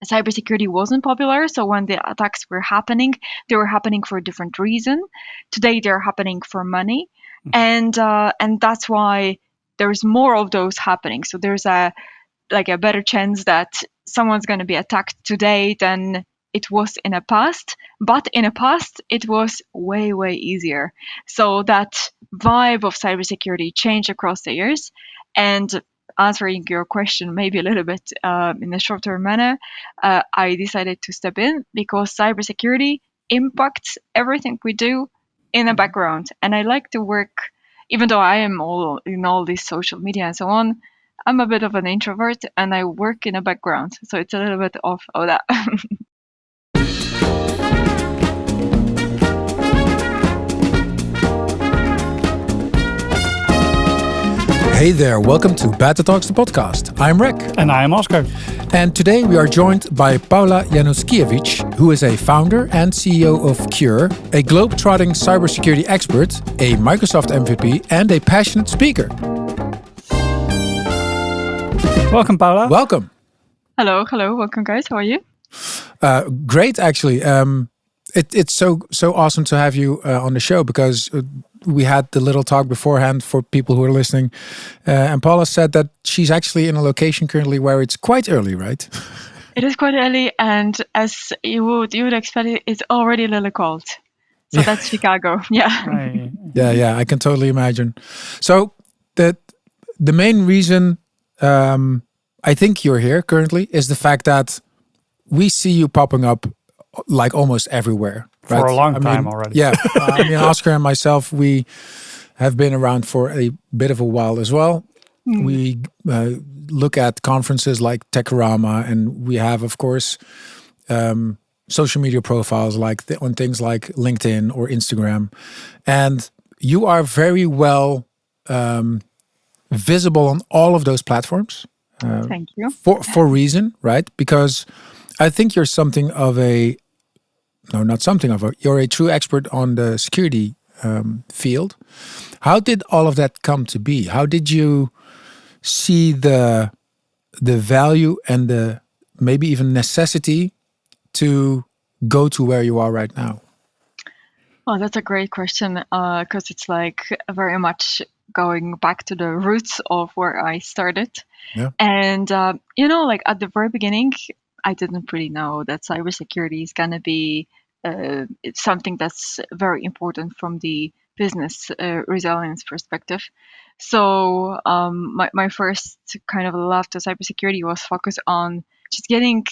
cybersecurity wasn't popular. So when the attacks were happening, they were happening for a different reason. Today they're happening for money, and that's why there's more of those happening. So there's a better chance that someone's going to be attacked today than it was in the past. But in the past, it was way easier. So that vibe of cybersecurity changed across the years. And answering your question maybe a little bit in a shorter manner, I decided to step in because cybersecurity impacts everything we do in the background. And I like to work, even though I am all in all this social media and so on, I'm a bit of an introvert and I work in the background. So it's a little bit of that. Hey there, welcome to Betatalks, the podcast. I'm Rick. And I am Oscar. And today we are joined by Paula Januszkiewicz, who is a founder and CEO of CQURE, a globe-trotting cybersecurity expert, a Microsoft MVP, and a passionate speaker. Welcome, Paula. Welcome. Hello. Welcome, guys. How are you? Great, actually. It's so awesome to have you on the show because we had the little talk beforehand for people who are listening. And Paula said that she's actually in a location currently where it's quite early, right? It is quite early, and as you would expect, it's already a little cold. So that's Chicago. Yeah. Yeah, I can totally imagine. So the main reason I think you're here currently is the fact that we see you popping up like almost everywhere. Right? For a long time already. Yeah. Oscar and myself, we have been around for a bit of a while as well. We look at conferences like Techorama, and we have, of course, social media profiles like on things like LinkedIn or Instagram. And you are very well visible on all of those platforms. Thank you. For reason, right? Because I think you're something of a, no, not something of a, you're a true expert on the security field. How did all of that come to be? How did you see the value and the maybe even necessity to go to where you are right now? Oh, that's a great question because it's like very much going back to the roots of where I started. Yeah. And, like at the very beginning, I didn't really know that cybersecurity is going to be it's something that's very important from the business resilience perspective. So my first kind of love to cybersecurity was focused on just getting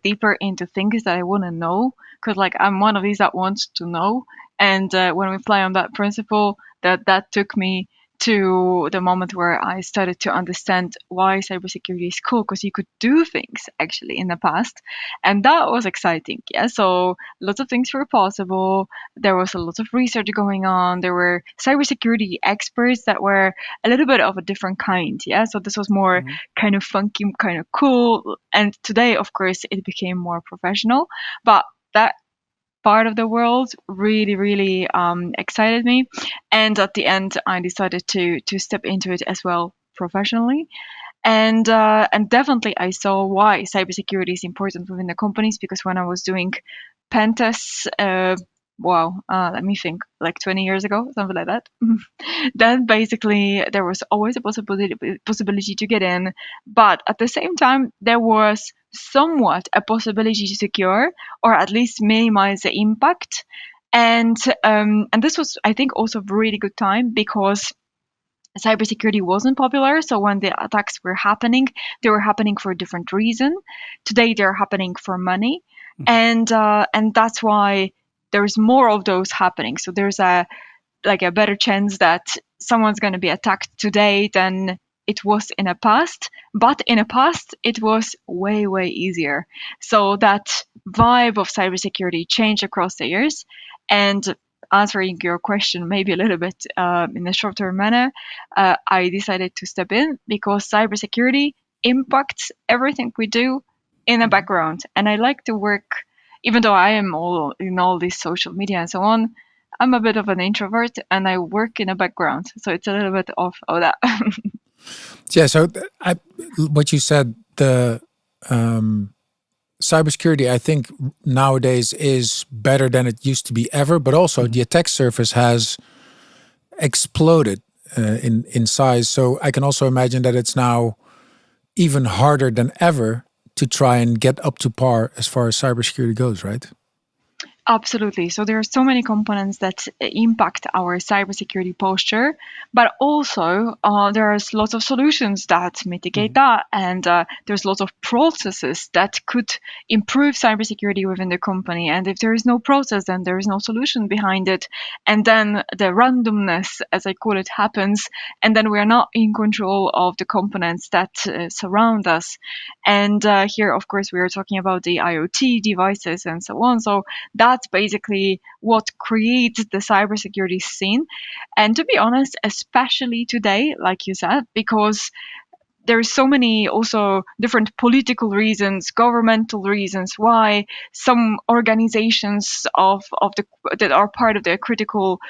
deeper into things that I want to know, because like I'm one of these that wants to know. And when we fly on that principle, that took me to the moment where I started to understand why cybersecurity is cool, because you could do things actually in the past, and that was exciting. Yeah, so lots of things were possible. There was a lot of research going on. There were cybersecurity experts that were a little bit of a different kind. Yeah, so this was more kind of funky, kind of cool. And today, of course, it became more professional, but that part of the world really excited me, and at the end I decided to step into it as well professionally. And definitely I saw why cybersecurity is important within the companies, because when I was doing pen tests, let me think, like 20 years ago, something like that, then basically there was always a possibility to get in, but at the same time there was somewhat a possibility to secure or at least minimize the impact. And this was, I think, also a really good time because cybersecurity wasn't popular. So when the attacks were happening, they were happening for a different reason. Today they're happening for money, and that's why there's more of those happening. So there's a better chance that someone's going to be attacked today than it was in the past. But in the past, it was way easier. So that vibe of cybersecurity changed across the years. And answering your question maybe a little bit in a shorter manner, I decided to step in because cybersecurity impacts everything we do in the background. And I like to work, even though I am all in all this social media and so on, I'm a bit of an introvert and I work in the background. So it's a little bit of that. Yeah, so what you said, the cybersecurity, I think nowadays is better than it used to be ever, but also the attack surface has exploded in size. So I can also imagine that it's now even harder than ever to try and get up to par as far as cybersecurity goes, right? Absolutely. So there are so many components that impact our cybersecurity posture, but also there's lots of solutions that mitigate that, and there's lots of processes that could improve cybersecurity within the company. And if there is no process, then there is no solution behind it, and then the randomness, as I call it, happens, and then we are not in control of the components that surround us. And here, of course, we are talking about the IoT devices and so on. So that's basically what creates the cybersecurity scene. And to be honest, especially today, like you said, because there's so many also different political reasons, governmental reasons why some organizations that are part of the critical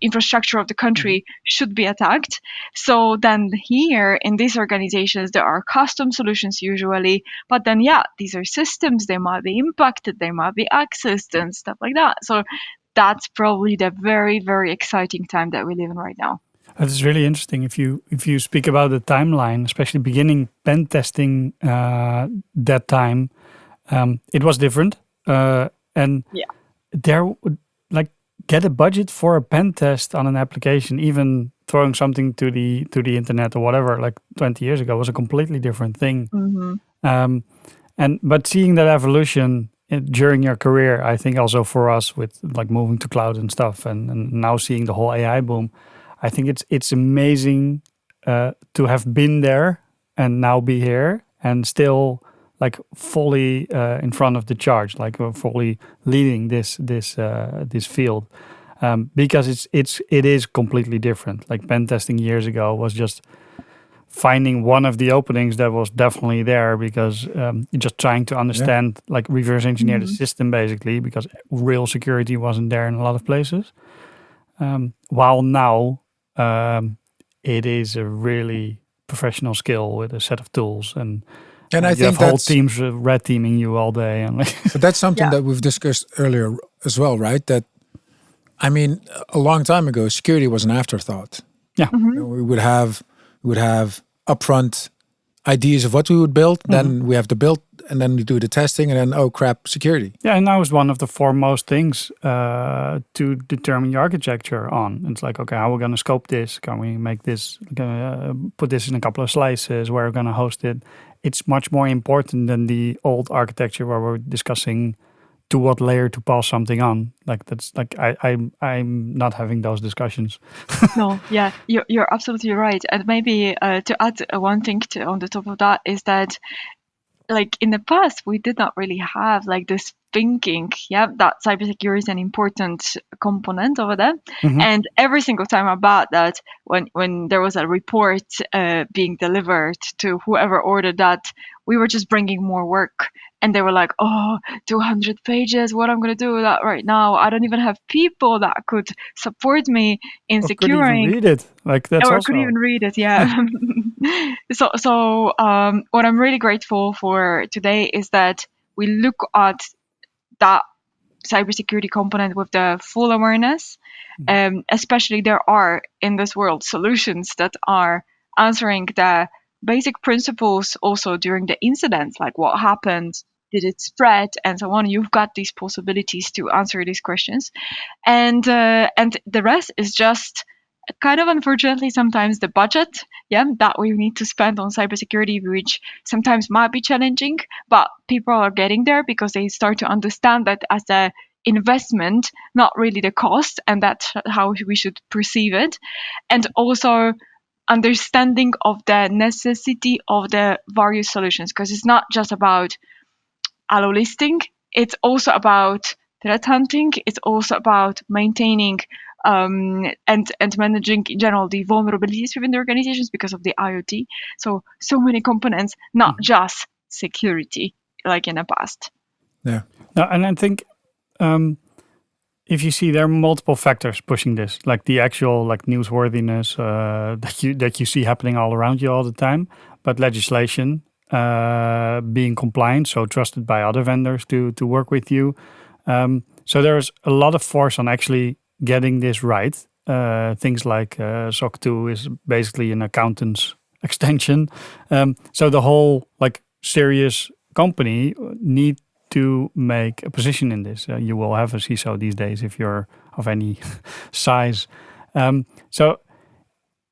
infrastructure of the country should be attacked. So then here in these organizations, there are custom solutions usually, but then these are systems, they might be impacted, they might be accessed and stuff like that. So that's probably the very, very exciting time that we live in right now. That is really interesting. If you speak about the timeline, especially beginning pen testing, that time, it was different, and there like get a budget for a pen test on an application, even throwing something to the internet or whatever, like 20 years ago, was a completely different thing. But seeing that evolution during your career, I think also for us with like moving to cloud and stuff, and now seeing the whole AI boom. I think it's amazing to have been there and now be here and still like fully in front of the charge, like we're fully leading this field, because it is completely different. Like pen testing years ago was just finding one of the openings that was definitely there, because just trying to understand, like reverse engineer the system basically, because real security wasn't there in a lot of places. While now it is a really professional skill with a set of tools, and I you think have whole teams red teaming you all day, and but that's something that we've discussed earlier as well, right? That I mean, a long time ago, security was an afterthought. Yeah, we would have upfront ideas of what we would build, then we have to build, and then we do the testing, and then oh crap, security. Yeah, and now it's one of the foremost things to determine your architecture on. It's like, okay, how are we going to scope this? Can we make this? Put this in a couple of slices? Where we're going to host it? It's much more important than the old architecture where we're discussing to what layer to pass something on. Like that's like I'm not having those discussions. No, yeah, you're absolutely right. And maybe to add one thing on the top of that is that, like in the past, we did not really have like this thinking, that cybersecurity is an important component over there. And every single time about that, when there was a report being delivered to whoever ordered that, we were just bringing more work. And they were like, 200 pages, what I'm going to do with that right now? I don't even have people that could support me in securing. Could even read it. Like that's or also... could even read it, yeah. So what I'm really grateful for today is that we look at that cybersecurity component with the full awareness. Especially there are in this world solutions that are answering the basic principles also during the incidents, like what happened, did it spread, and so on. You've got these possibilities to answer these questions, and the rest is just kind of unfortunately sometimes the budget that we need to spend on cybersecurity, which sometimes might be challenging, but people are getting there because they start to understand that as a investment, not really the cost, and that's how we should perceive it. And also understanding of the necessity of the various solutions, because it's not just about allo listing, it's also about threat hunting, it's also about maintaining and managing in general the vulnerabilities within the organizations because of the IoT. So many components, not just security like in the past. Yeah. No, and I think if you see, there are multiple factors pushing this, like the actual like newsworthiness that you see happening all around you all the time, but legislation being compliant, so trusted by other vendors to work with you. So there's a lot of force on actually getting this right. Things like SOC 2 is basically an accountant's extension. So the whole like serious company need to make a position in this. You will have a CISO these days if you're of any size. So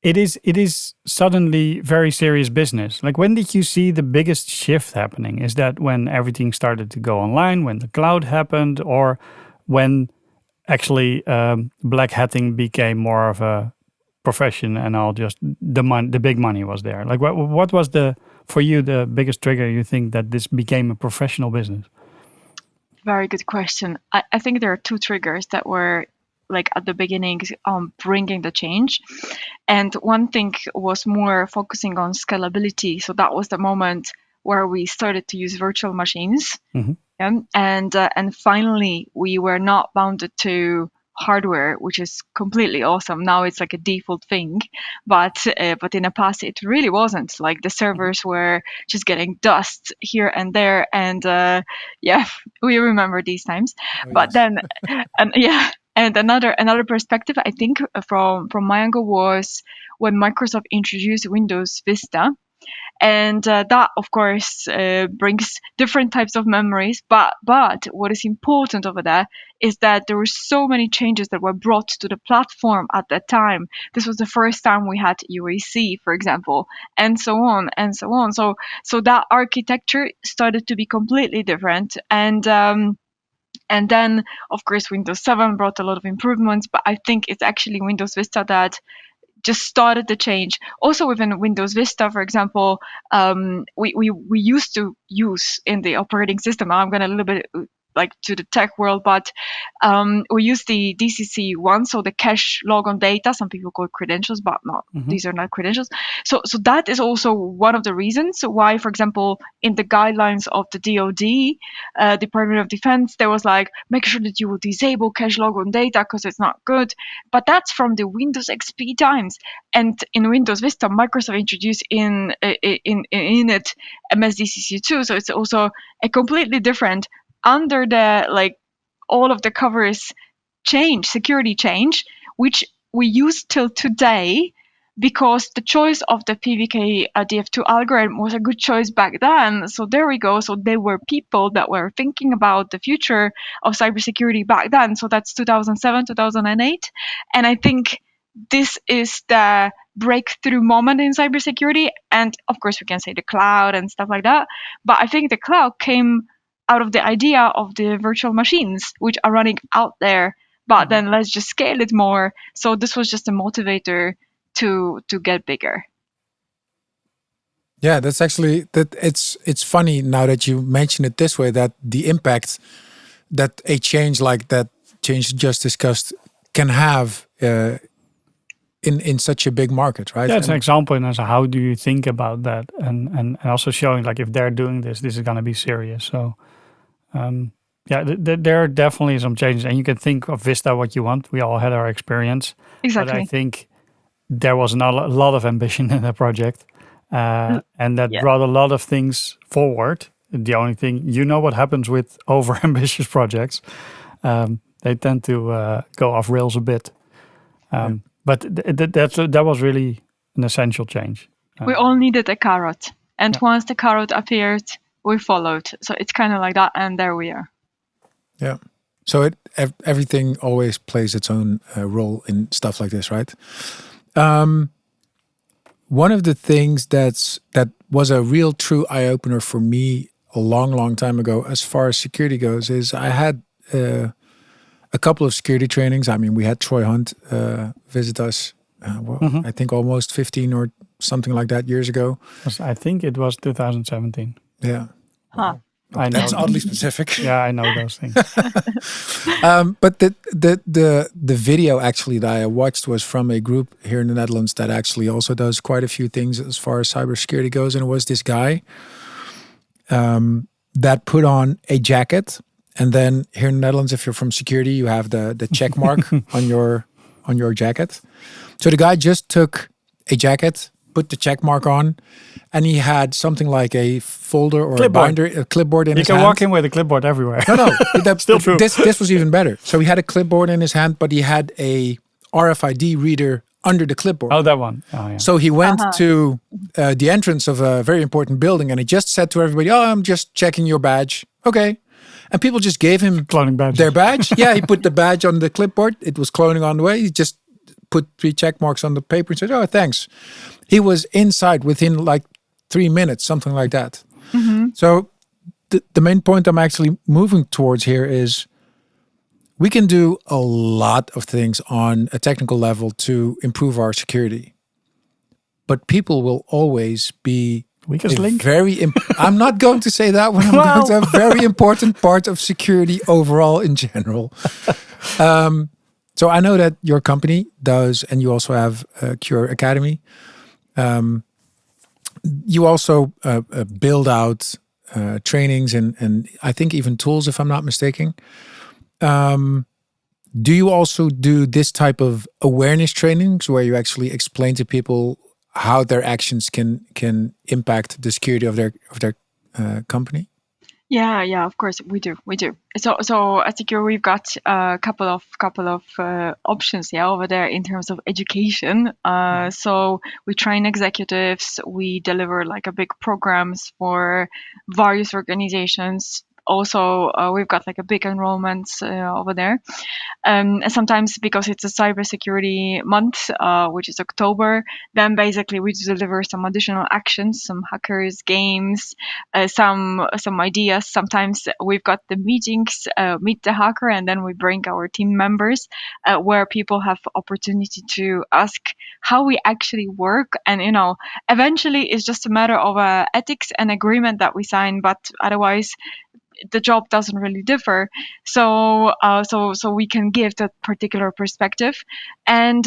it is suddenly very serious business. Like, when did you see the biggest shift happening? Is that when everything started to go online, when the cloud happened, or when actually black hatting became more of a profession and all just the big money was there? Like, what was for you the biggest trigger you think that this became a professional business? Very good question. I think there are two triggers that were like at the beginning bringing the change. And one thing was more focusing on scalability. So that was the moment where we started to use virtual machines. And finally, we were not bounded to hardware, which is completely awesome. Now it's like a default thing, but in the past it really wasn't. Like, the servers were just getting dust here and there, and yeah, we remember these times. But then, and yeah. And another perspective, I think, from my angle, was when Microsoft introduced Windows Vista. And that, of course, brings different types of memories. But what is important over there is that there were so many changes that were brought to the platform at that time. This was the first time we had UAC, for example, and so on and so on. So that architecture started to be completely different. And then, of course, Windows 7 brought a lot of improvements. But I think it's actually Windows Vista that just started the change. Also within Windows Vista, for example, we used to use in the operating system. I'm going a little bit like to the tech world, but we use the DCC1, so the cache logon data. Some people call it credentials, but not. These are not credentials. So that is also one of the reasons why, for example, in the guidelines of the DoD, Department of Defense, there was like, make sure that you will disable cache logon data because it's not good. But that's from the Windows XP times. And in Windows Vista, Microsoft introduced in it MSDCC2, so it's also a completely different, under the like all of the covers change, security change, which we use till today, because the choice of the PVK DF2 algorithm was a good choice back then. So there we go. So there were people that were thinking about the future of cybersecurity back then. So that's 2007, 2008. And I think this is the breakthrough moment in cybersecurity. And of course, we can say the cloud and stuff like that. But I think the cloud came out of the idea of the virtual machines, which are running out there, but then let's just scale it more. So this was just a motivator to get bigger. Yeah, that's actually that. It's funny now that you mention it this way, that the impact that a change like that change just discussed can have in such a big market, right? Yeah, it's an example, and so how do you think about that, and also showing like if they're doing this is going to be serious. So. Yeah, there are definitely some changes, and you can think of Vista what you want. We all had our experience. Exactly. But I think there was not a lot of ambition in the project, and that brought a lot of things forward. The only thing, what happens with over-ambitious projects, they tend to go off rails a bit. But that was really an essential change. We all needed a carrot, and once the carrot appeared, we followed. So it's kind of like that, and there we are. Yeah. So everything always plays its own role in stuff like this, right? One of the things that was a real true eye-opener for me a long time ago, as far as security goes, is I had a couple of security trainings. I mean, we had Troy Hunt visit us, I think almost 15 or something like that years ago. I think it was 2017. Yeah. Huh. I know. That's oddly specific. Yeah, I know those things. But the video actually that I watched was from a group here in the Netherlands that actually also does quite a few things as far as cybersecurity goes. And it was this guy that put on a jacket. And then here in the Netherlands, if you're from security, you have the check mark on your jacket. So the guy just took a jacket, put the check mark on, and he had something like a folder or Clipboard. a binder, a clipboard in You his can hand. walk in with a clipboard everywhere. No, Still true. This was even better. So he had a clipboard in his hand, but he had a RFID reader under the clipboard. Oh, that one. Oh, yeah. So he went to the entrance of a very important building, and he just said to everybody, "Oh, I'm just checking your badge." Okay. And people just gave him Cloning badge. their badge. Yeah, he put the badge on the clipboard. It was cloning on the way. He just put 3 check marks on the paper and said, "Oh, thanks." He was inside within like 3 minutes, something like that. So the main point I'm actually moving towards here is we can do a lot of things on a technical level to improve our security. But people will always be Weakest link. I'm not going to say that one. I'm going to a very important part of security overall in general. So I know that your company does, and you also have CQURE Academy. You also build out trainings and I think even tools, if I'm not mistaken. Do you also do this type of awareness trainings where you actually explain to people how their actions can impact the security of their company? Yeah, of course we do. So at CQURE we've got a couple of options over there in terms of education. So we train executives, we deliver like a big programs for various organizations. Also, we've got like a big enrollments over there. And sometimes because it's a cybersecurity month, which is October, then basically we deliver some additional actions, some hackers, games, some ideas. Sometimes we've got the meetings, meet the hacker, and then we bring our team members where people have opportunity to ask how we actually work. And, eventually it's just a matter of ethics and agreement that we sign, but otherwise the job doesn't really differ. So we can give that particular perspective. And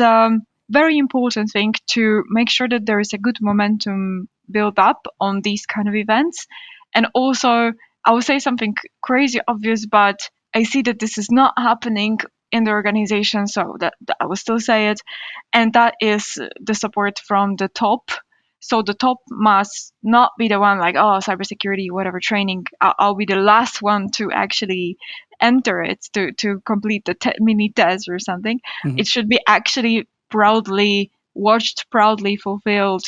very important thing to make sure that there is a good momentum built up on these kind of events. And also, I would say something crazy obvious, but I see that this is not happening in the organization, so that I will still say it. And that is the support from the top. So the top must not be the one like, oh, cybersecurity, whatever training. I'll be the last one to actually enter it, to complete the mini test or something. It should be actually proudly watched, proudly fulfilled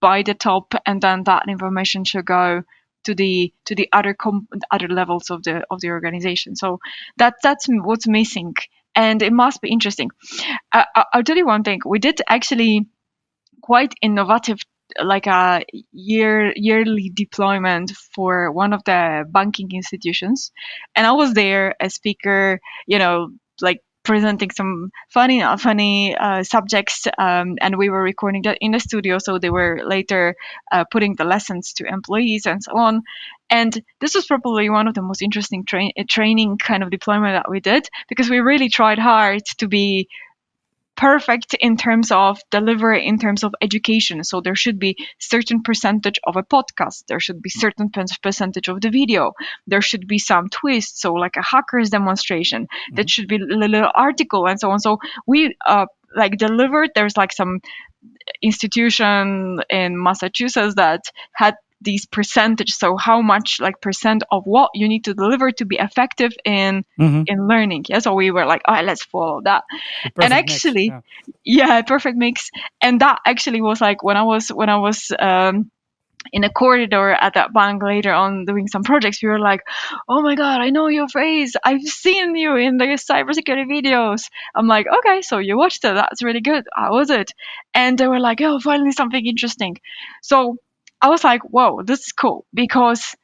by the top, and then that information should go to the other levels of the organization. So that's what's missing, and it must be interesting. I'll tell you one thing. We did actually quite innovative, like a yearly deployment for one of the banking institutions, and I was there as speaker, like presenting some funny subjects, and we were recording that in the studio, so they were later putting the lessons to employees and so on. And this was probably one of the most interesting training kind of deployment that we did, because we really tried hard to be perfect in terms of delivery, in terms of education. So there should be certain percentage of a podcast, there should be certain percentage of the video, there should be some twist, so like a hacker's demonstration, that should be a little article and so on. So we delivered. There's like some institution in Massachusetts that had these percentage, so how much like percent of what you need to deliver to be effective in learning. Yeah, so we were like, all right, let's follow that. And actually mix, yeah, perfect mix. And that actually was like when I was in a corridor at that bank later on doing some projects, we were like, oh my god, I know your face, I've seen you in the cybersecurity videos. I'm like, okay, so you watched it, that's really good, how was it? And they were like, oh, finally something interesting. So I was like, whoa, this is cool, because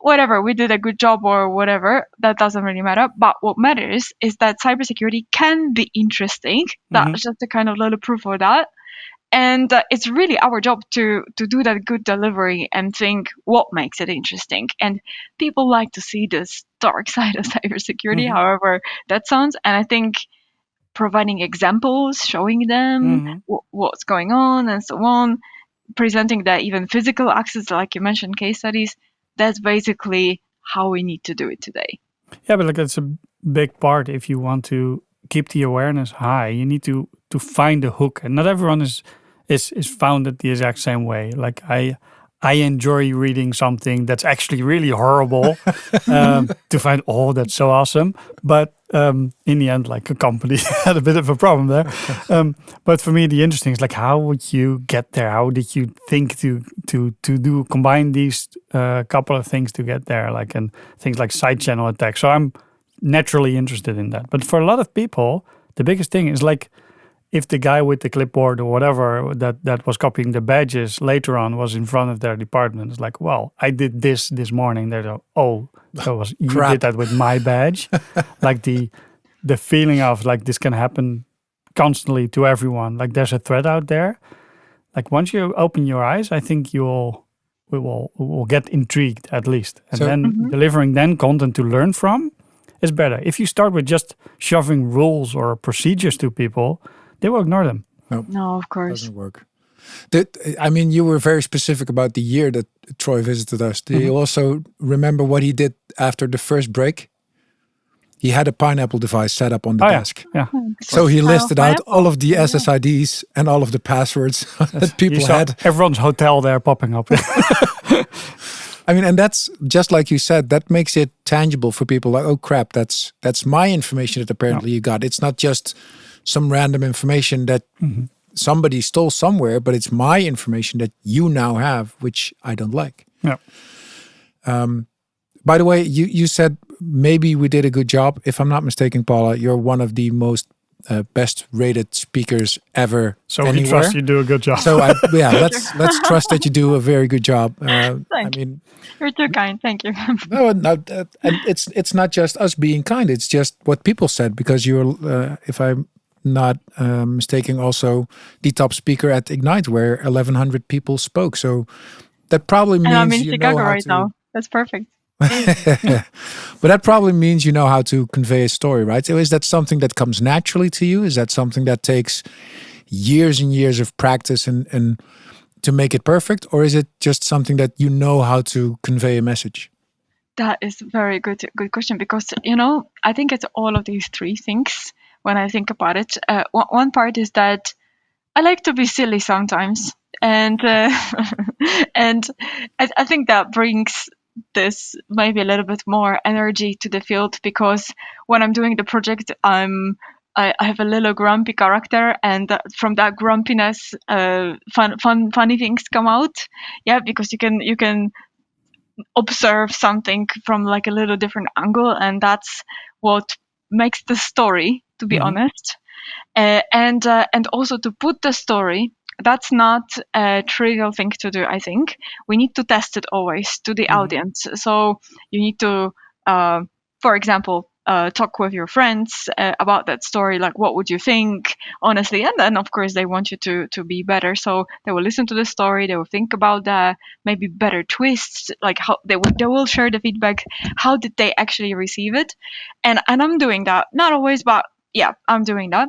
whatever, we did a good job or whatever, that doesn't really matter. But what matters is that cybersecurity can be interesting. That's just a kind of little proof of that. And it's really our job to do that good delivery and think what makes it interesting. And people like to see this dark side of cybersecurity, however that sounds. And I think providing examples, showing them what's going on and so on, presenting that even physical access, like you mentioned, case studies, that's basically how we need to do it today. Yeah, but like it's a big part. If you want to keep the awareness high, you need to find the hook, and not everyone is is founded the exact same way. Like I enjoy reading something that's actually really horrible to find, oh, that's so awesome. But in the end, like a company had a bit of a problem there. But for me, the interesting is like, how would you get there? How did you think to combine these couple of things to get there? Like, and things like side channel attacks. So I'm naturally interested in that. But for a lot of people, the biggest thing is like, if the guy with the clipboard or whatever that was copying the badges later on was in front of their department, it's like, well, I did this morning. They're like, oh, you did that with my badge. Like the feeling of like this can happen constantly to everyone. Like there's a threat out there. Like once you open your eyes, I think we will get intrigued at least, and then delivering then content to learn from is better. If you start with just shoving rules or procedures to people, they will ignore them. No, of course. Doesn't work. I mean, you were very specific about the year that Troy visited us. Do you also remember what he did after the first break? He had a pineapple device set up on the desk. Yeah. So he listed out all of the SSIDs and all of the passwords that people had. Everyone's hotel there popping up. I mean, and that's just like you said, that makes it tangible for people. Like, oh crap, that's my information that apparently you got. It's not just some random information that somebody stole somewhere, but it's my information that you now have, which I don't like. Yeah. By the way, you said maybe we did a good job. If I'm not mistaken, Paula, you're one of the most best rated speakers ever. So anywhere. we trust you do a good job. So let's trust that you do a very good job. Thank you. You're too kind. Thank you. No, and it's not just us being kind. It's just what people said, because you're, if I'm not mistaken, also the top speaker at Ignite, where 1,100 people spoke. So that probably means I'm in you Chicago know how right now. That's perfect. But that probably means you know how to convey a story, right? So is that something that comes naturally to you? Is that something that takes years and years of practice and to make it perfect? Or is it just something that you know how to convey a message? That is a very good question, because, I think it's all of these three things when I think about it. One part is that I like to be silly sometimes. And and I think that brings this maybe a little bit more energy to the field, because when I'm doing the project, I have a little grumpy character, and from that grumpiness, funny things come out. Yeah, because you can observe something from like a little different angle, and that's what makes the story, to be honest. And also to put the story. That's not a trivial thing to do, I think. We need to test it always to the audience. So you need to, for example, talk with your friends about that story. Like, what would you think, honestly? And then, of course, they want you to be better. So they will listen to the story. They will think about the maybe better twists, like how they will share the feedback. How did they actually receive it? And I'm doing that. Not always, but yeah, I'm doing that.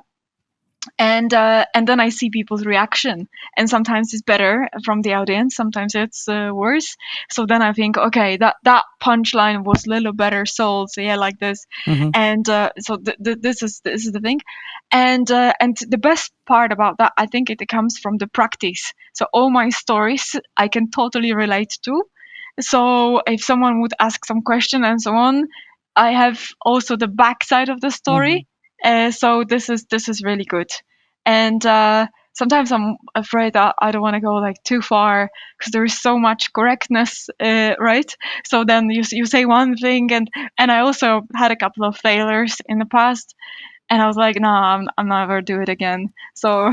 And then I see people's reaction, and sometimes it's better from the audience, sometimes it's worse. So then I think, okay, that punchline was a little better sold, so yeah, like this. And so this is the thing. And the best part about that, I think it comes from the practice. So all my stories I can totally relate to. So if someone would ask some question and so on, I have also the backside of the story. So this is really good. And sometimes I'm afraid that I don't want to go like too far, because there is so much correctness, right? So then you say one thing, and I also had a couple of failures in the past, and I was like, no, I'm never do it again. So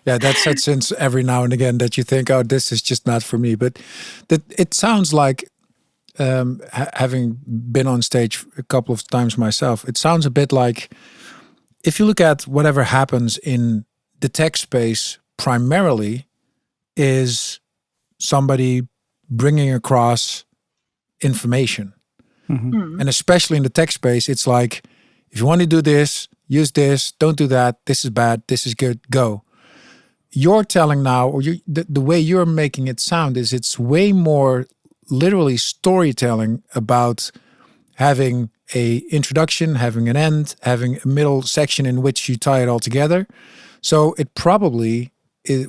yeah, that's that sense every now and again that you think, oh, this is just not for me. But it sounds like, having been on stage a couple of times myself, it sounds a bit like, if you look at whatever happens in the tech space, primarily is somebody bringing across information. And especially in the tech space, it's like, if you want to do this, use this, don't do that, this is bad, this is good, go. You're telling now, or the way you're making it sound is it's way more literally storytelling about having a introduction, having an end, having a middle section in which you tie it all together. So it probably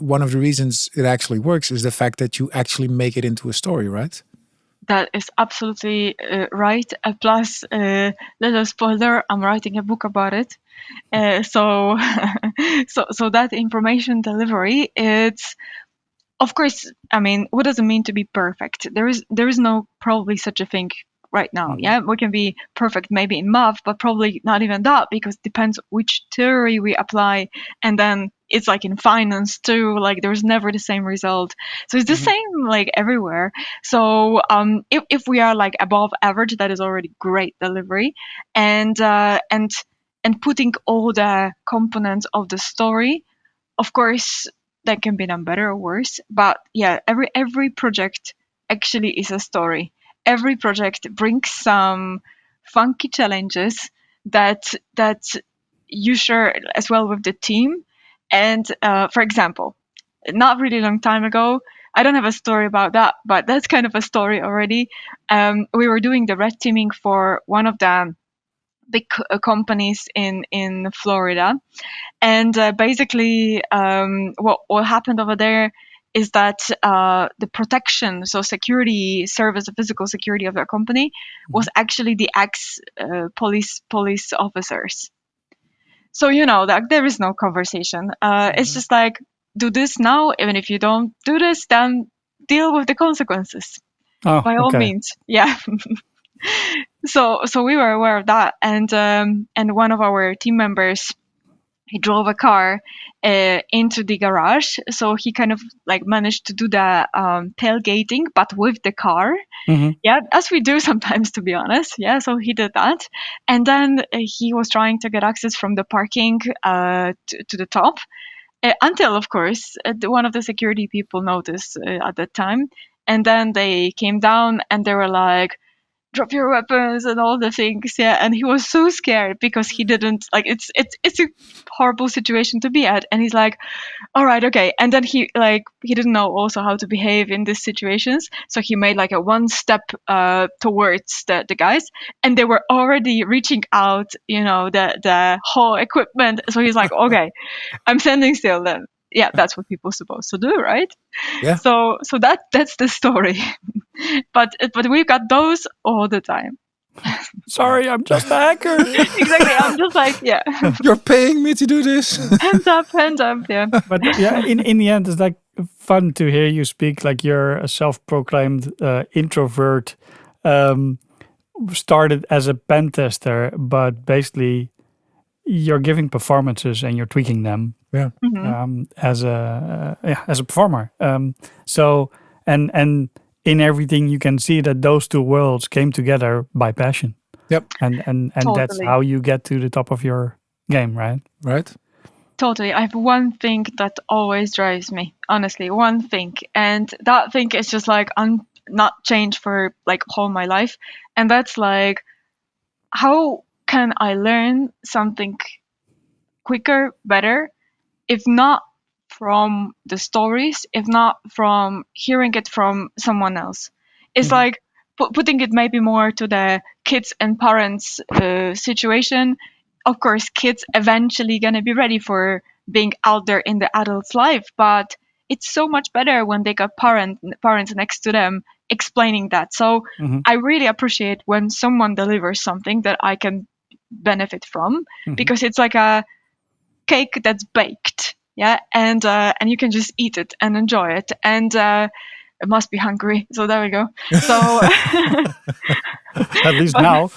one of the reasons it actually works is the fact that you actually make it into a story, right? That is absolutely right. Plus, little spoiler, I'm writing a book about it. So, so that information delivery, it's, of course, I mean, what does it mean to be perfect? There is no probably such a thing right now. Mhm. Yeah, we can be perfect maybe in math, but probably not even that, because it depends which theory we apply. And then it's like in finance too, like there's never the same result. So it's the Mhm. same like everywhere. So if we are like above average, that is already great delivery. And putting all the components of the story, of course, that can be done better or worse. But yeah, every project actually is a story. Every project brings some funky challenges that you share as well with the team. And for example, not really long time ago, I don't have a story about that, but that's kind of a story already. We were doing the red teaming for one of the big companies in Florida, and basically, what happened over there is that the protection, so security service, the physical security of their company, was actually the ex police officers. So that there is no conversation. It's just like, do this now. Even if you don't do this, then deal with the consequences Oh, by all okay. means. Yeah. So we were aware of that, and one of our team members, he drove a car into the garage, so he kind of like managed to do the tailgating but with the car. Mhm. Yeah, as we do sometimes, to be honest. Yeah, so he did that, and then he was trying to get access from the parking to the top, until of course one of the security people noticed at that time, and then they came down and they were like, drop your weapons and all the things. Yeah, and he was so scared because he didn't like, it's a horrible situation to be at, and he's like, all right, okay. And then he didn't know also how to behave in these situations, so he made like a one step towards the guys, and they were already reaching out, the whole equipment. So he's like, okay, I'm standing still then. Yeah, that's what people are supposed to do, right? Yeah. So that's the story. But we've got those all the time. Sorry, I'm just a hacker. Exactly. I'm just like, yeah, You're paying me to do this. hands up, yeah. But yeah, in the end, it's like fun to hear you speak like you're a self-proclaimed introvert. Started as a pen tester, but basically you're giving performances and you're tweaking them Yeah. as a performer. So and in everything you can see that those two worlds came together by passion. Yep. And that's Totally. how you get to the top of your game, right? Right. Totally. I have one thing that always drives me, honestly, one thing. And that thing is just like not changed for like all my life. And that's like, how can I learn something quicker, better, if not from the stories, if not from hearing it from someone else? It's like putting it maybe more to the kids and parents situation. Of course, kids eventually gonna be ready for being out there in the adult life, but it's so much better when they got parents next to them explaining that. So Mhm. I really appreciate when someone delivers something that I can benefit from, because it's like a cake that's baked, yeah, and you can just eat it and enjoy it, and it must be hungry, so there we go. So At least now.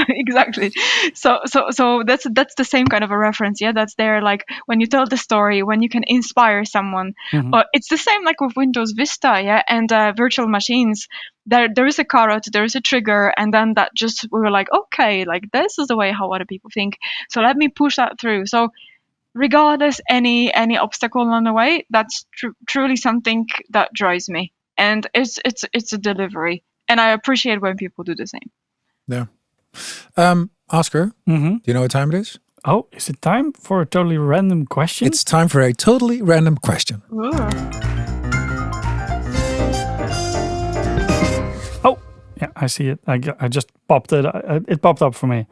exactly. So that's the same kind of a reference, yeah, that's there, like when you tell the story, when you can inspire someone. It's the same like with Windows Vista, yeah, and virtual machines. There is a carrot, there is a trigger, and then that just, we were like, okay, like this is the way how other people think, so let me push that through. So regardless any obstacle on the way, that's truly something that drives me, and it's a delivery, and I appreciate when people do the same. Yeah. Oscar, do you know what time it is? Oh, is it time for a totally random question? It's time for a totally random question. Ooh. Oh, yeah, I see it. I just popped it. It popped up for me.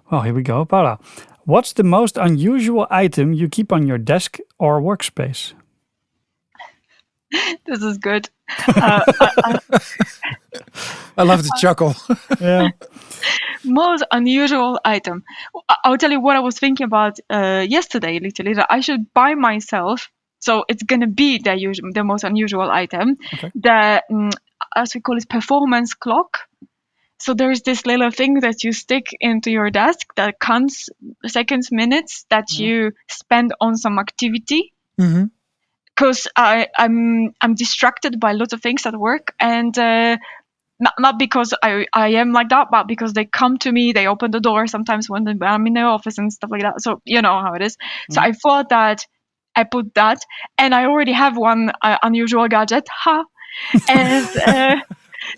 Well, here we go. Paula, what's the most unusual item you keep on your desk or workspace? This is good. I I love the chuckle. Yeah. Most unusual item. I'll tell you what I was thinking about yesterday, literally, that I should buy myself. So it's gonna be the most unusual item, Okay. the as we call it, performance clock. So there's this little thing that you stick into your desk that counts seconds, minutes that you spend on some activity. Hmm. Because I'm distracted by lots of things at work, and not because I am like that, but because they come to me, they open the door sometimes when I'm in the office and stuff like that. So you know how it is. So I thought that I put that, and I already have one unusual gadget, and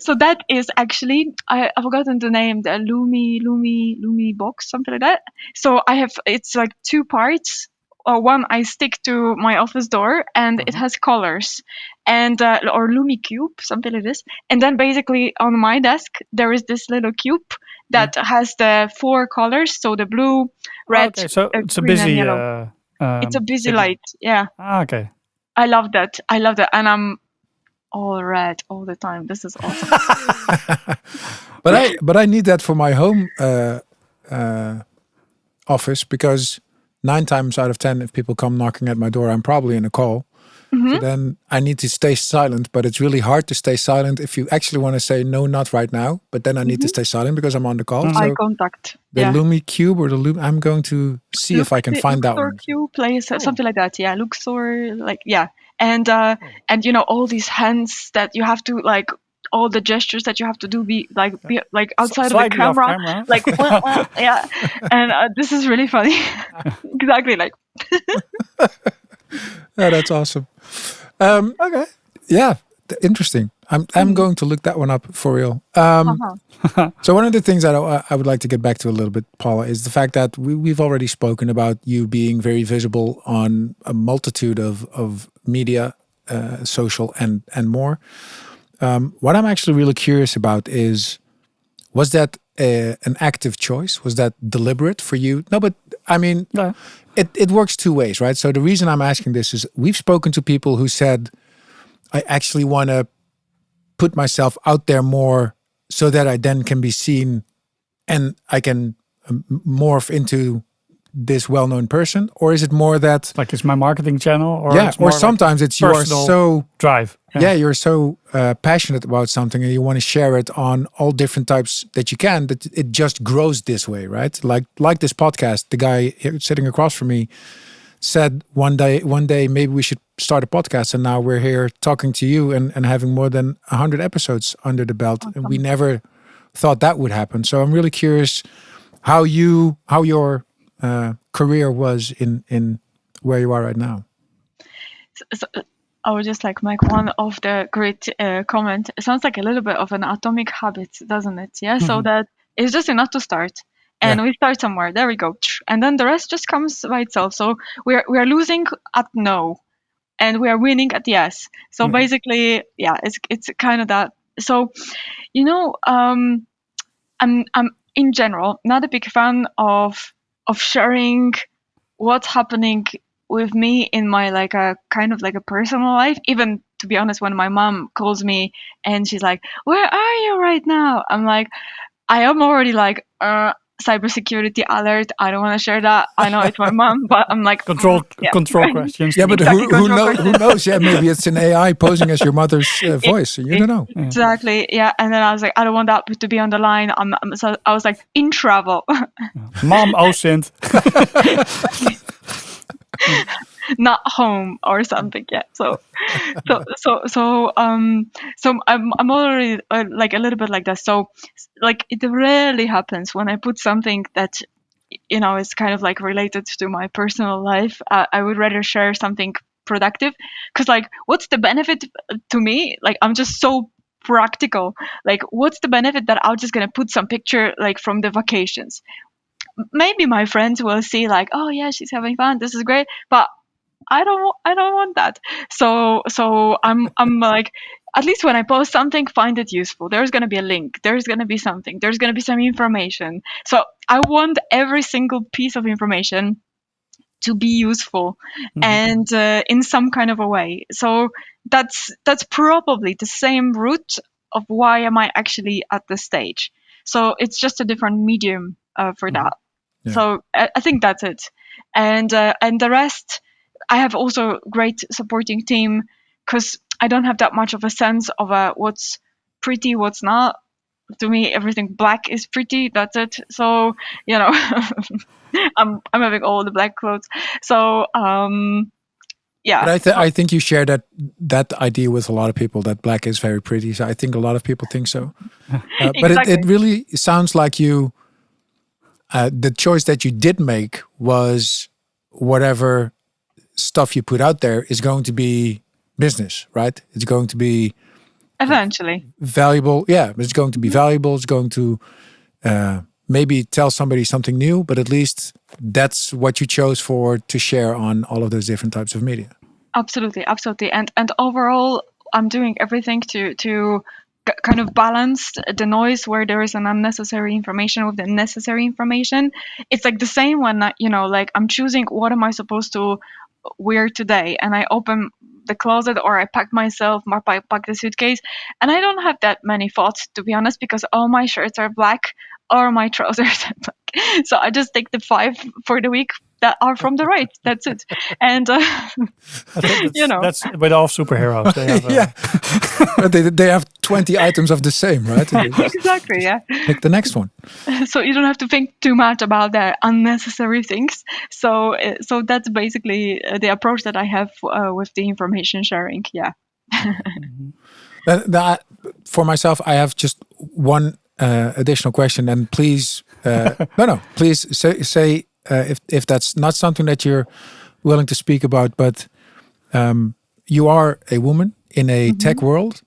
so that is actually I've forgotten the name, the Lumi box, something like that. So I have, it's like two parts. One I stick to my office door, and it has colors, and or Lumi cube, something like this. And then basically on my desk there is this little cube that has the four colors, so the blue, red, Okay, so it's a green, and busy yellow. It's a busy signal. light. Yeah, Okay. I love that. I love that, and I'm all red all the time. This is awesome. But I need that for my home office, because 9 times out of 10, if people come knocking at my door, I'm probably in a call. So then I need to stay silent, but it's really hard to stay silent if you actually want to say no, not right now. But then I need to stay silent because I'm on the call. Eye So contact. the Lumi Cube or the Lumi, I'm going to see if I can find that Luxor one. Q plays something like that. Yeah, Luxor, like and you know, all these hands that you have to, like, all the gestures that you have to do be like outside of the Slightly off camera, camera. like yeah. And this is really funny. Exactly, like Yeah, that's awesome. Okay. Yeah, interesting. I'm going to look that one up for real. So one of the things that I would like to get back to a little bit, Paula, is the fact that we've already spoken about you being very visible on a multitude of media, social and more. What I'm actually really curious about is, was that an active choice? Was that deliberate for you? No, but I mean, Yeah. it works two ways, right? So the reason I'm asking this is we've spoken to people who said, I actually want to put myself out there more so that I then can be seen and I can morph into this well-known person. Or is it more that, Like it's my marketing channel, or yeah, it's more or sometimes like it's you are personal so drive. yeah, you're so passionate about something and you want to share it on all different types that you can, that it just grows this way, right? Like this podcast, the guy here sitting across from me said one day maybe we should start a podcast, and now we're here talking to you and having more than 100 episodes under the belt. Awesome. And we never thought that would happen. So I'm really curious how your career was in where you are right now. so, I would just like make one of the great comment. It sounds like a little bit of an atomic habit, doesn't it? Yeah. So that it's just enough to start, and we start somewhere. There we go, and then the rest just comes by itself. So we are losing at no, and we are winning at yes. So basically, yeah, it's kind of that. So, you know, I'm in general not a big fan of sharing what's happening with me in my like a kind of like a personal life. Even, to be honest, when my mom calls me and she's like, "Where are you right now?" I'm like, I am already like, cybersecurity alert. I don't want to share that. I know it's my mom, but I'm like, control yeah. questions. Yeah, but Exactly, who control knows? Who knows? Yeah, maybe it's an AI posing as your mother's voice. You don't know. Exactly, yeah. And then I was like, I don't want that to be on the line. So I was like, in travel. Mom, OSINT. Not home or something. Yeah. So I'm already like a little bit like that. So like it rarely happens when I put something that, you know, is kind of like related to my personal life. I would rather share something productive, because like, what's the benefit to me? Like, I'm just so practical. Like, what's the benefit that I'm just gonna put some picture like from the vacations? Maybe my friends will see like, oh yeah, she's having fun, this is great, but I don't want that. So I'm like, at least when I post something, find it useful. There's going to be a link, there's going to be something, there's going to be some information. So I want every single piece of information to be useful and in some kind of a way. So that's probably the same root of why am I actually at this stage. So it's just a different medium for that. Yeah. So I think that's it. And the rest, I have also great supporting team, because I don't have that much of a sense of what's pretty, what's not. To me, everything black is pretty. That's it. So I'm having all the black clothes. So yeah. But I think you share that idea with a lot of people, that black is very pretty. So I think a lot of people think so. But Exactly. it really sounds like you, the choice that you did make was whatever stuff you put out there is going to be business, right? It's going to be Eventually. valuable. Yeah, it's going to be valuable. It's going to maybe tell somebody something new, but at least that's what you chose to share on all of those different types of media. Absolutely. And overall, I'm doing everything to kind of balance the noise where there is an unnecessary information with the necessary information. It's like the same when like I'm choosing what am I supposed to wear today, and I open the closet or I pack the suitcase, and I don't have that many thoughts, to be honest, because all my shirts are black or my trousers are black. So I just take the 5 for the week that are from the right. That's it. And I think that's with all superheroes. They have yeah, but they have 20 items of the same, right? Exactly. Yeah. Pick the next one. So you don't have to think too much about the unnecessary things. So that's basically the approach that I have with the information sharing. Yeah. For myself, I have just one additional question, and please, please say if that's not something that you're willing to speak about, but you are a woman in a tech world.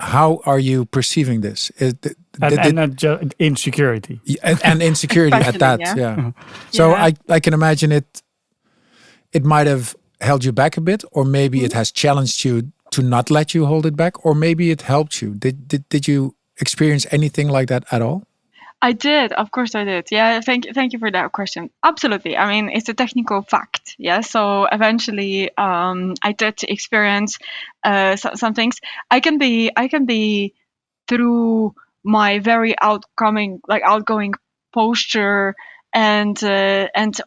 How are you perceiving this? And in security. And insecurity at that, yeah. So I can imagine it might have held you back a bit, or maybe it has challenged you to not let you hold it back, or maybe it helped you. Did you experience anything like that at all? I did, of course I did. Yeah, thank you for that question. Absolutely. I mean, it's a technical fact. Yeah. So eventually, I did experience some things. I can be through my very outgoing posture and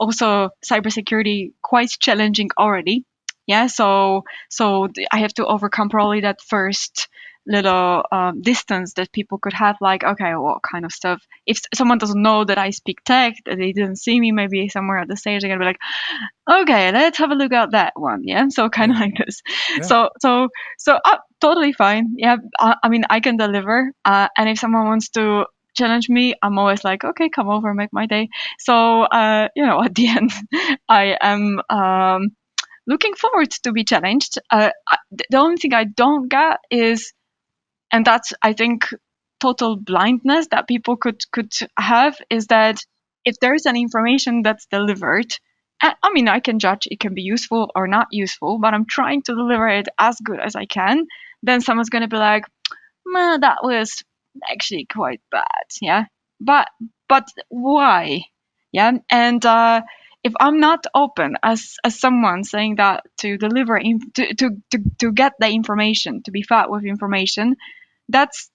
also cybersecurity quite challenging already. Yeah. So I have to overcome probably that first little distance that people could have, like, okay, what kind of stuff, if someone doesn't know that I speak tech, that they didn't see me maybe somewhere at the stage, they're gonna be like, okay, let's have a look at that one. Yeah, so kind of like this. Yeah. So totally fine. Yeah, I mean, I can deliver, and if someone wants to challenge me, I'm always like, okay, come over, make my day. So at the end, I am looking forward to be challenged. The only thing I don't get is, and that's, I think, total blindness that people could have, is that if there is an information that's delivered, I mean, I can judge it can be useful or not useful, but I'm trying to deliver it as good as I can, then someone's going to be like, that was actually quite bad. Yeah, but why? Yeah. And if I'm not open as someone saying that to deliver to get the information, to be fed with information, that's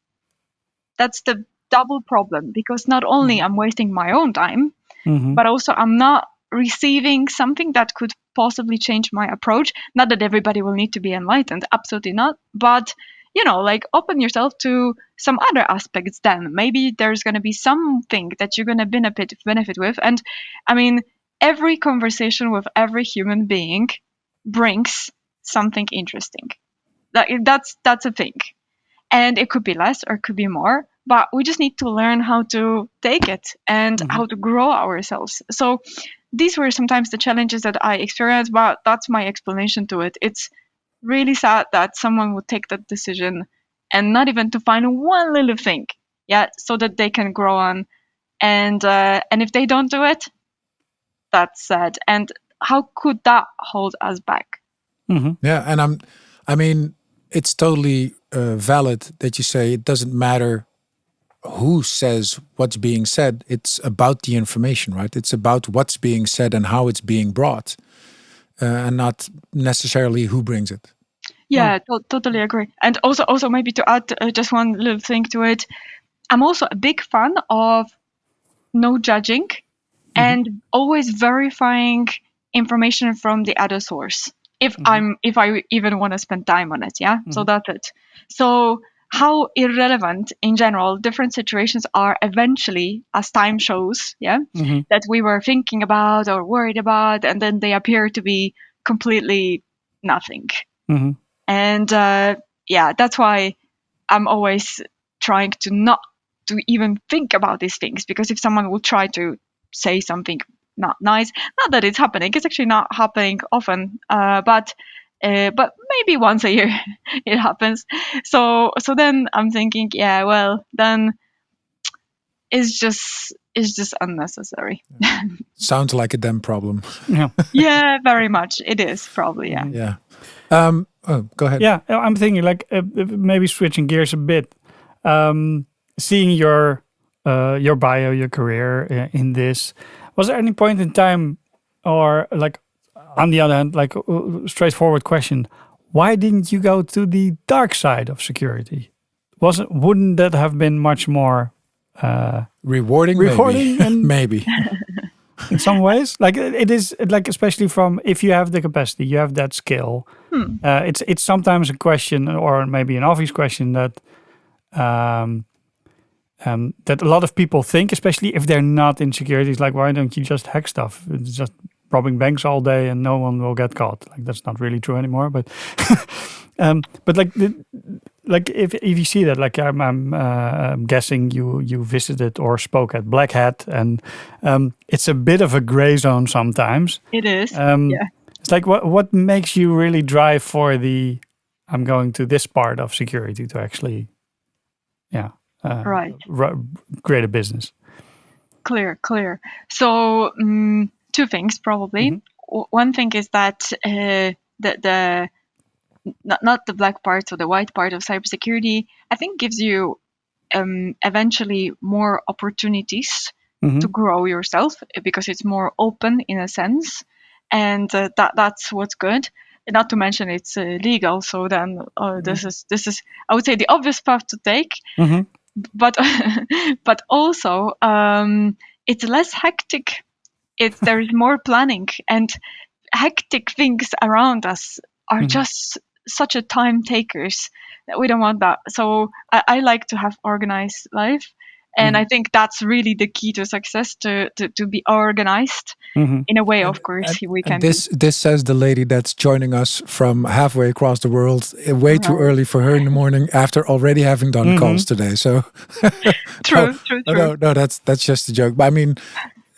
the double problem, because not only I'm wasting my own time, but also I'm not receiving something that could possibly change my approach. Not that everybody will need to be enlightened, absolutely not, but like, open yourself to some other aspects. Then maybe there's going to be something that you're going to benefit with. And I mean, every conversation with every human being brings something interesting. That's a thing. And it could be less or it could be more, but we just need to learn how to take it and how to grow ourselves. So these were sometimes the challenges that I experienced, but that's my explanation to it. It's really sad that someone would take that decision and not even to find one little thing, so that they can grow on. And if they don't do it, that's sad. And how could that hold us back? Yeah, and I mean, it's totally valid that you say it doesn't matter who says what's being said. It's about the information, right? It's about what's being said and how it's being brought, and not necessarily who brings it. Yeah, totally agree. And also maybe to add just one little thing to it, I'm also a big fan of no judging and always verifying information from the other source. If I even want to spend time on it, yeah. So that's it. So how irrelevant in general different situations are eventually as time shows, yeah, that we were thinking about or worried about, and then they appear to be completely nothing. And yeah, that's why I'm always trying to not to even think about these things, because if someone will try to say something not nice, not that it's happening, it's actually not happening often, but maybe once a year it happens. So then I'm thinking, yeah, well, then it's just unnecessary. Sounds like a them problem. Yeah. Yeah, very much. It is probably, yeah. Yeah. Go ahead. Yeah, I'm thinking like maybe switching gears a bit. Seeing your bio, your career in this, was there any point in time, or like on the other hand, like straightforward question, why didn't you go to the dark side of security? Wouldn't that have been much more rewarding? Maybe. And maybe. In some ways, like it is, like especially from if you have the capacity, you have that skill. It's sometimes a question, or maybe an obvious question that that a lot of people think, especially if they're not in security. It's like, why don't you just hack stuff? It's just robbing banks all day and no one will get caught. Like that's not really true anymore. But like if you see that, like I'm guessing you visited or spoke at Black Hat, and it's a bit of a gray zone sometimes. It is. Yeah. It's like what makes you really drive for the I'm going to this part of security to actually, create a business. Clear. So two things probably. One thing is that the not the black part or the white part of cybersecurity, I think gives you eventually more opportunities to grow yourself, because it's more open in a sense, and that's what's good. Not to mention it's legal, so then this is I would say the obvious path to take. But but also it's less hectic. There is more planning, and hectic things around us are just such a time takers that we don't want that. So I like to have organized life, and I think that's really the key to success, to be organized in a way. Of course, we can. This says the lady that's joining us from halfway across the world, way too early for her in the morning after already having done calls today. So true. No, that's just a joke. But I mean,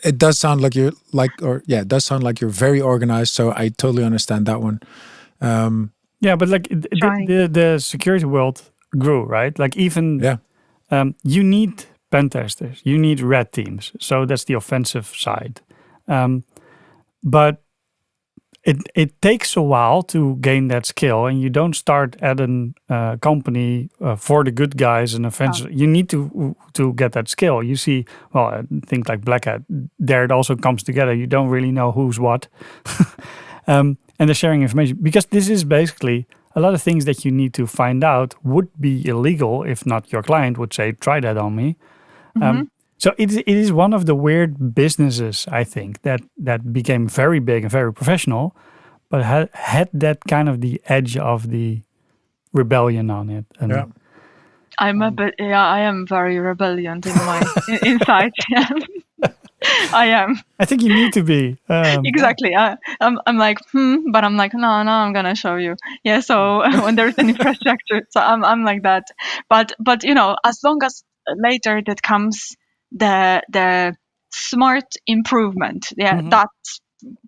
it does sound like it does sound like you're very organized. So I totally understand that one. Yeah, but like the security world grew, right? Like even you need pen testers, you need red teams. So that's the offensive side. But it takes a while to gain that skill, and you don't start at a company for the good guys and offensive. You need to get that skill. You see, well, things like Black Hat, there it also comes together. You don't really know who's what. And they're sharing information, because this is basically a lot of things that you need to find out would be illegal if not your client would say, try that on me. So it is one of the weird businesses, I think, that became very big and very professional, but had that kind of the edge of the rebellion on it. And, I'm a bit, I am very rebellion in my inside. I am. I think you need to be. Exactly. I'm like, but I'm like, no, I'm gonna show you. Yeah. So when there's an infrastructure, so I'm like that. But as long as later that comes the smart improvement. Yeah, that's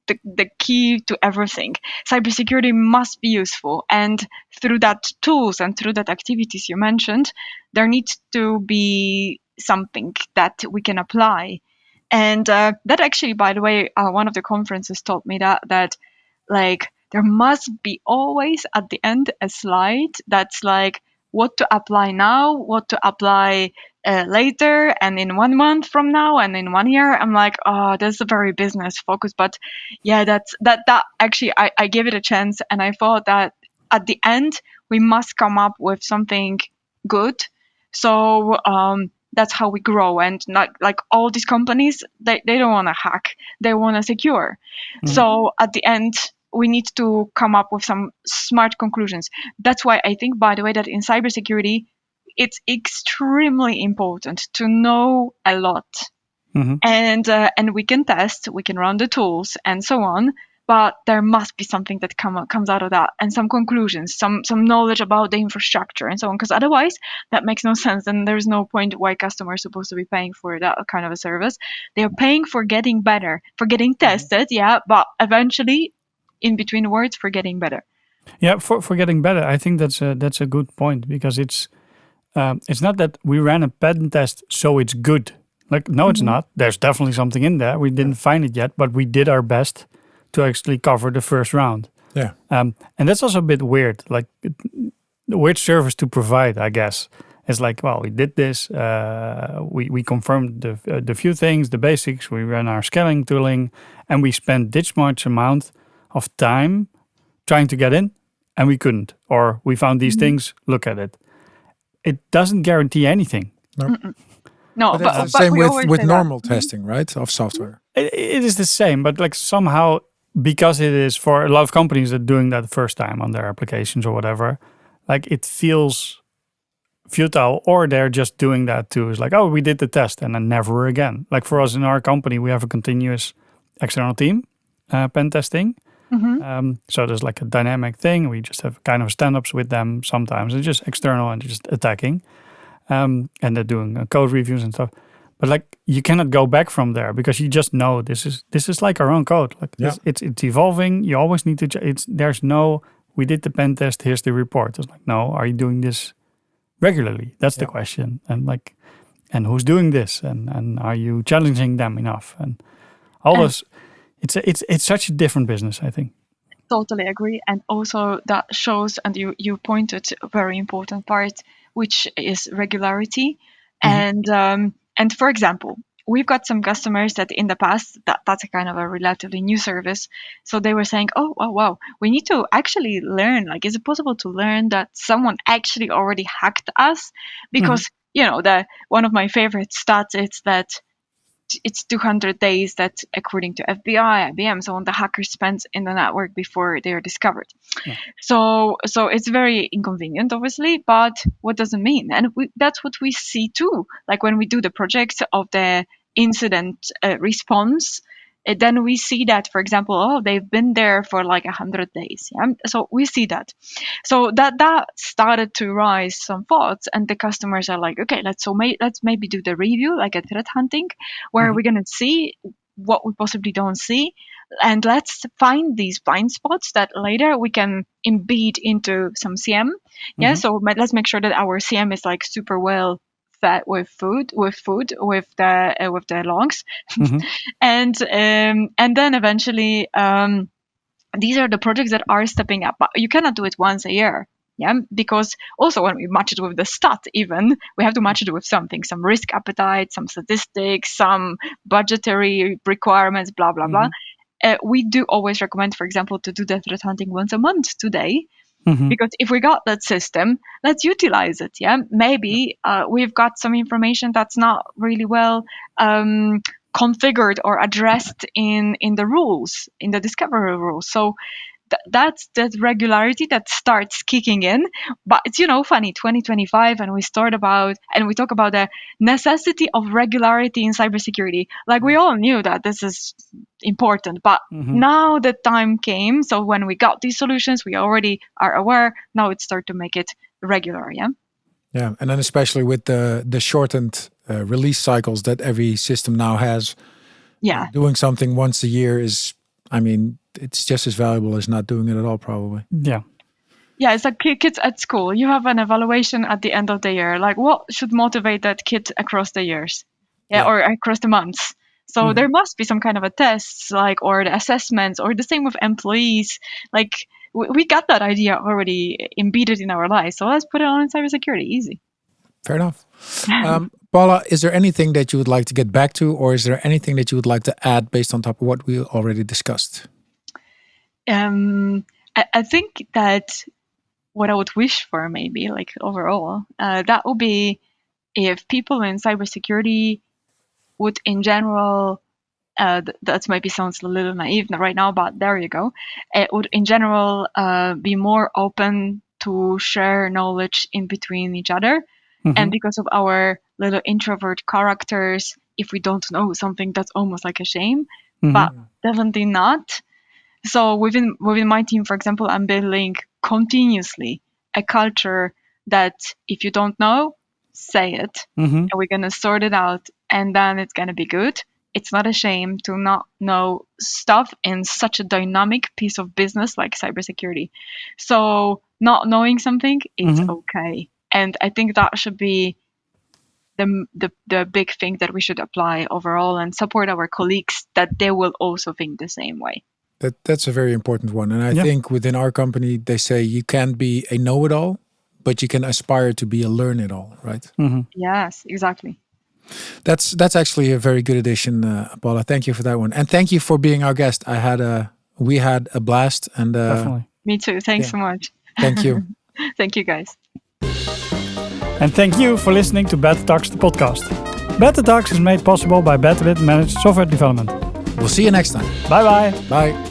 the key to everything. Cybersecurity must be useful, and through that tools and through that activities you mentioned, there needs to be something that we can apply. And that actually, by the way, one of the conferences taught me that like there must be always at the end a slide that's like what to apply now, what to apply later, and in 1 month from now, and in 1 year, I'm like, oh, that's a very business focus. But yeah, that actually, I gave it a chance, and I thought that at the end we must come up with something good. So that's how we grow. And not like all these companies, they don't want to hack, they want to secure. So at the end, we need to come up with some smart conclusions. That's why I think, by the way, that in cybersecurity, it's extremely important to know a lot. And we can test, we can run the tools, and so on. But there must be something that comes out of that, and some conclusions, some knowledge about the infrastructure, and so on. Because otherwise, that makes no sense, and there's no point why customers are supposed to be paying for that kind of a service. They are paying for getting better, for getting tested, yeah, but eventually, in between words, for getting better. Yeah, for getting better, I think that's a good point, because it's not that we ran a pen test so it's good. Like, no, it's not. There's definitely something in there. We didn't find it yet, but we did our best to actually cover the first round. Yeah. And that's also a bit weird, like the weird service to provide, I guess. It's like, well, we did this. We confirmed the few things, the basics. We ran our scaling tooling, and we spent this much amount of time trying to get in, and we couldn't. Or we found these things. Look at it. It doesn't guarantee anything. No, But it's the but same we always with say normal that. testing, right, of software. It is the same, but like somehow, because it is for a lot of companies that are doing that the first time on their applications or whatever, like it feels futile, or they're just doing that too. It's like, oh, we did the test and then never again. Like for us in our company, we have a continuous external team, pen testing. So there's like a dynamic thing. We just have kind of stand-ups with them sometimes. It's just external and just attacking. And they're doing code reviews and stuff. But like you cannot go back from there, because you just know this is like our own code. Like it's evolving. You always need to. There's no. We did the pen test. Here's the report. It's like, no. Are you doing this regularly? That's the question. And who's doing this? And are you challenging them enough? And all those. It's such a different business, I think. Totally agree. And also that shows, and you pointed a very important part, which is regularity. And for example, we've got some customers that in the past, that's a kind of a relatively new service. So they were saying, oh, wow, we need to actually learn. Like, is it possible to learn that someone actually already hacked us? Because, one of my favorite stats is that it's 200 days that, according to FBI, IBM, so on, the hacker spends in the network before they are discovered. Yeah. So it's very inconvenient, obviously, but what does it mean? And that's what we see too. Like when we do the projects of the incident response, then we see that, for example, they've been there for like 100 days. Yeah? So we see that. So that started to rise some thoughts, and the customers are like, okay, let's maybe do the review, like a threat hunting, where we're going to see what we possibly don't see. And let's find these blind spots that later we can embed into some CM. Yeah. So let's make sure that our CM is like super well fed with food, with the logs, and then eventually these are the projects that are stepping up. But you cannot do it once a year, yeah, because also when we match it with the stat, even we have to match it with something, some risk appetite, some statistics, some budgetary requirements, blah blah blah. We do always recommend, for example, to do the threat hunting once a month today. Because if we got that system, let's utilize it. Yeah, maybe we've got some information that's not really well configured or addressed in the rules, in the discovery rules. So that's that regularity that starts kicking in. But it's funny, 2025, and we talk about the necessity of regularity in cybersecurity. Like we all knew that this is important, but now the time came. So when we got these solutions, we already are aware. Now it's start to make it regular. Yeah. Yeah, and then especially with the shortened release cycles that every system now has. Yeah. Doing something once a year is, it's just as valuable as not doing it at all, probably. Yeah. Yeah, it's like kids at school. You have an evaluation at the end of the year. Like, what should motivate that kid across the years? Yeah. Or across the months. So there must be some kind of a tests, like, or the assessments, or the same with employees. Like, we got that idea already embedded in our lives. So let's put it on in cybersecurity. Easy. Fair enough. Paula, is there anything that you would like to get back to, or is there anything that you would like to add based on top of what we already discussed? I think that what I would wish for, maybe like overall, that would be if people in cybersecurity would, in general, that maybe sounds a little naive right now, but there you go. It would, in general, be more open to share knowledge in between each other. And because of our little introvert characters, if we don't know something, that's almost like a shame, but definitely not. So within my team, for example, I'm building continuously a culture that if you don't know, say it, and we're going to sort it out, and then it's going to be good. It's not a shame to not know stuff in such a dynamic piece of business like cybersecurity. So not knowing something, it's okay. And I think that should be the big thing that we should apply overall, and support our colleagues that they will also think the same way. That's a very important one. And I think within our company, they say you can't be a know-it-all, but you can aspire to be a learn-it-all, right? Yes, exactly. That's actually a very good addition, Paula. Thank you for that one. And thank you for being our guest. We had a blast. And definitely. Me too. Thanks so much. Thank you. Thank you, guys. And thank you for listening to Betatalks, the podcast. Betatalks is made possible by Betabit Managed Software Development. We'll see you next time. Bye-bye. Bye.